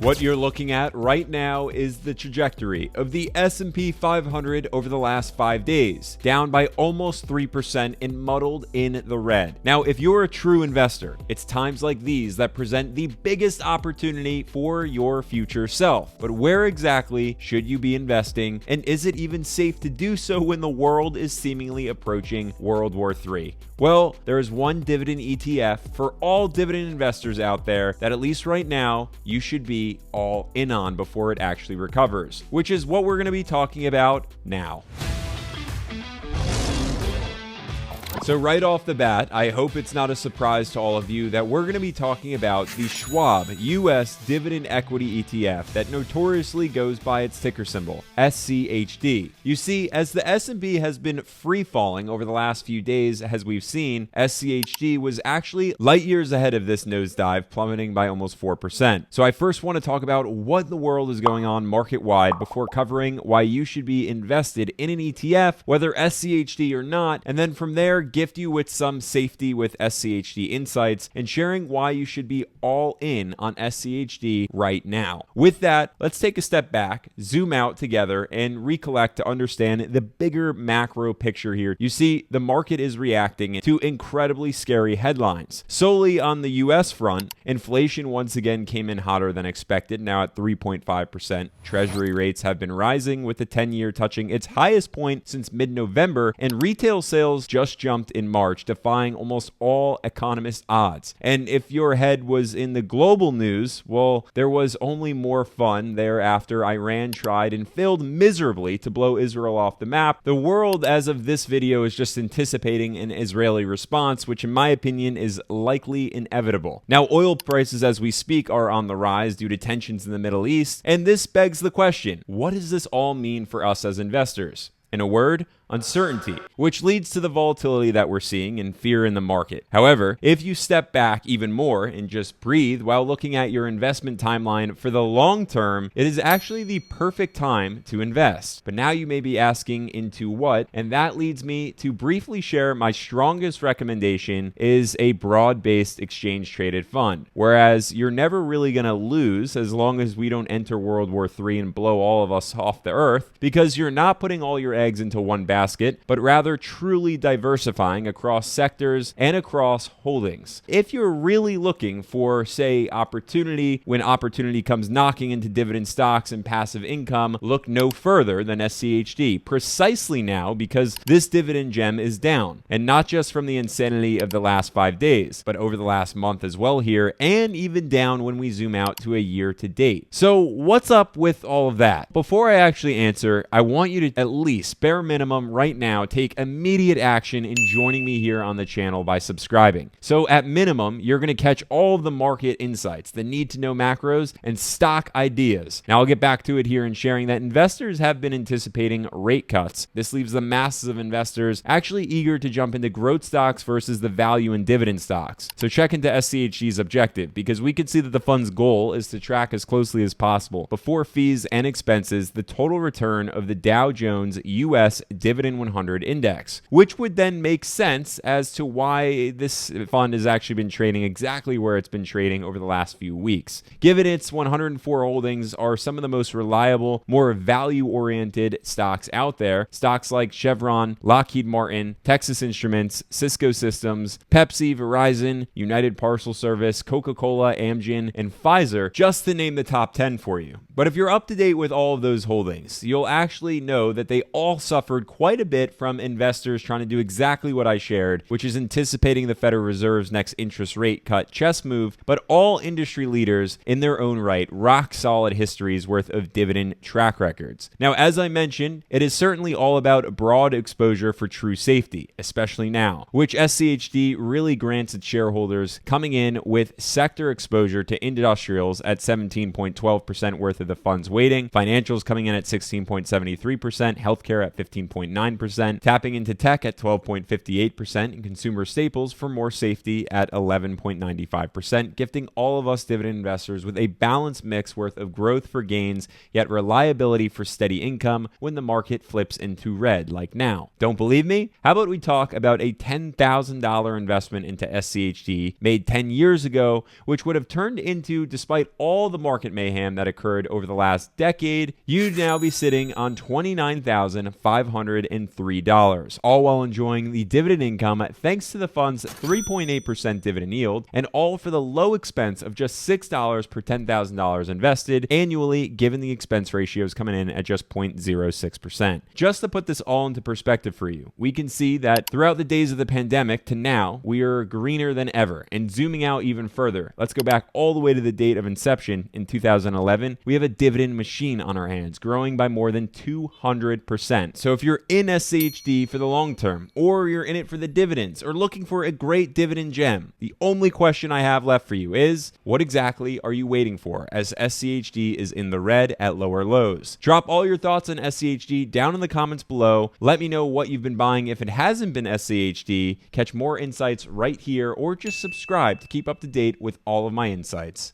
What you're looking at right now is the trajectory of the S&P 500 over the last 5 days, down by almost 3% and muddled in the red. Now, if you're a true investor, it's times like these that present the biggest opportunity for your future self. But where exactly should you be investing, and is it even safe to do so when the world is seemingly approaching World War III? Well, there is one dividend ETF for all dividend investors out there that at least right now you should be all in on before it actually recovers, which is what we're going to be talking about now. So right off the bat, I hope it's not a surprise to all of you that we're going to be talking about the Schwab US Dividend Equity ETF that notoriously goes by its ticker symbol, SCHD. You see, as the S&P has been free falling over the last few days, as we've seen, SCHD was actually light years ahead of this nosedive, plummeting by almost 4%. So I first want to talk about what in the world is going on market-wide before covering why you should be invested in an ETF, whether SCHD or not, and then from there, gift you with some safety with SCHD insights and sharing why you should be all in on SCHD right now. With that, let's take a step back, zoom out together, and recollect to understand the bigger macro picture here. You see, the market is reacting to incredibly scary headlines. Solely on the US front, inflation once again came in hotter than expected, now at 3.5%. Treasury rates have been rising, with the 10-year touching its highest point since mid-November, and retail sales just jumped in March, defying almost all economists' odds. And if your head was in the global news, well, there was only more fun there after Iran tried and failed miserably to blow Israel off the map. The world, as of this video, is just anticipating an Israeli response, which in my opinion is likely inevitable. Now, oil prices as we speak are on the rise due to tensions in the Middle East, and this begs the question, what does this all mean for us as investors? In a word, uncertainty, which leads to the volatility that we're seeing and fear in the market. However, if you step back even more and just breathe while looking at your investment timeline for the long term, it is actually the perfect time to invest. But now you may be asking into what, and that leads me to briefly share my strongest recommendation is a broad-based exchange-traded fund. Whereas you're never really going to lose as long as we don't enter World War III and blow all of us off the earth, because you're not putting all your eggs into one basket, but rather truly diversifying across sectors and across holdings. If you're really looking for, say, opportunity, when opportunity comes knocking into dividend stocks and passive income, look no further than SCHD, precisely now because this dividend gem is down, and not just from the insanity of the last 5 days, but over the last month as well here, and even down when we zoom out to a year to date. So what's up with all of that? Before I actually answer, I want you to at least, bare minimum right now, take immediate action in joining me here on the channel by subscribing. So at minimum, you're going to catch all of the market insights, the need to know macros, and stock ideas. Now I'll get back to it here in sharing that investors have been anticipating rate cuts. This leaves the masses of investors actually eager to jump into growth stocks versus the value and dividend stocks. So check into SCHD's objective, because we can see that the fund's goal is to track as closely as possible, before fees and expenses, the total return of the Dow Jones US Dividend 100 Index, which would then make sense as to why this fund has actually been trading exactly where it's been trading over the last few weeks. Given its 104 holdings are some of the most reliable, more value-oriented stocks out there, stocks like Chevron, Lockheed Martin, Texas Instruments, Cisco Systems, Pepsi, Verizon, United Parcel Service, Coca-Cola, Amgen, and Pfizer, just to name the top 10 for you. But if you're up to date with all of those holdings, you'll actually know that they all suffered quite a bit from investors trying to do exactly what I shared, which is anticipating the Federal Reserve's next interest rate cut chess move, but all industry leaders in their own right, rock solid histories worth of dividend track records. Now, as I mentioned, it is certainly all about broad exposure for true safety, especially now, which SCHD really grants its shareholders, coming in with sector exposure to industrials at 17.12% worth of the fund's weighting, financials coming in at 16.73%, healthcare at 15.9%, 12.9%, tapping into tech at 12.58%, and consumer staples for more safety at 11.95%, gifting all of us dividend investors with a balanced mix worth of growth for gains, yet reliability for steady income when the market flips into red, like now. Don't believe me? How about we talk about a $10,000 investment into SCHD made 10 years ago, which would have turned into, despite all the market mayhem that occurred over the last decade, you'd now be sitting on $29,503, all while enjoying the dividend income thanks to the fund's 3.8% dividend yield, and all for the low expense of just $6 per $10,000 invested annually, given the expense ratios coming in at just 0.06%. Just to put this all into perspective for you, we can see that throughout the days of the pandemic to now, we are greener than ever. And zooming out even further, let's go back all the way to the date of inception in 2011. We have a dividend machine on our hands, growing by more than 200%. So if you're in SCHD for the long term, or you're in it for the dividends, or looking for a great dividend gem, the only question I have left for you is, what exactly are you waiting for as SCHD is in the red at lower lows? Drop all your thoughts on SCHD down in the comments below. Let me know what you've been buying if it hasn't been SCHD. Catch more insights right here, or just subscribe to keep up to date with all of my insights.